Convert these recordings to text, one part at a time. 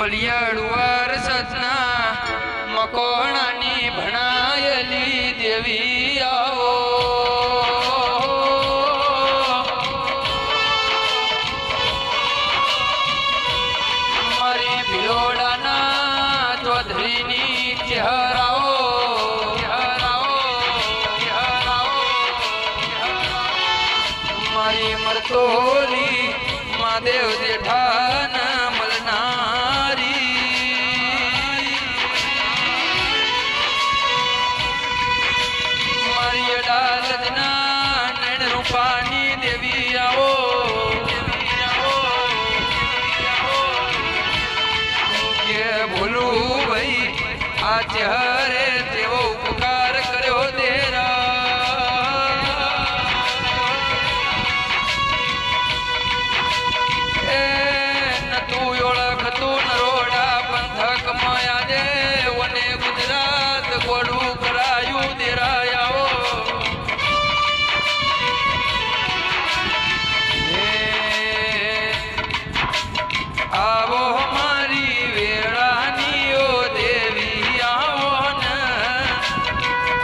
પલિયાડુવાર સતના મકોણાની ભણાયેલી દેવી આવો મારી ભિલોડાના ચૌધરીની ચહેરાઓ મારી મરતોલી મહાદેવ જેઠાન મલનારી મારી અડાલજના નૈણ રૂપાની દેવી આવો કે ભોલું ભાઈ આ ચહેરે તેવો ઉપકાર કર્યો તેરા ગુજરાત ગોડું કરાયું દેરાયાઓ આવો મારી વેળાનીઓ દેવી આવો ને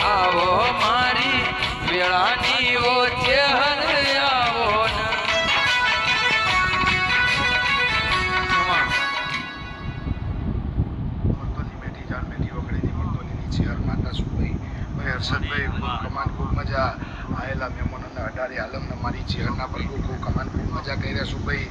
આવો મારી વેળાનીઓ ચહેર આવો ને હર્ષદભાઈ કમાન ખૂબ મજા આવેલા મહેમાનોને અડાડી આલમને મારી ચેરના પર ખૂબ કમાન ખૂબ મજા કર્યા સુભાઈ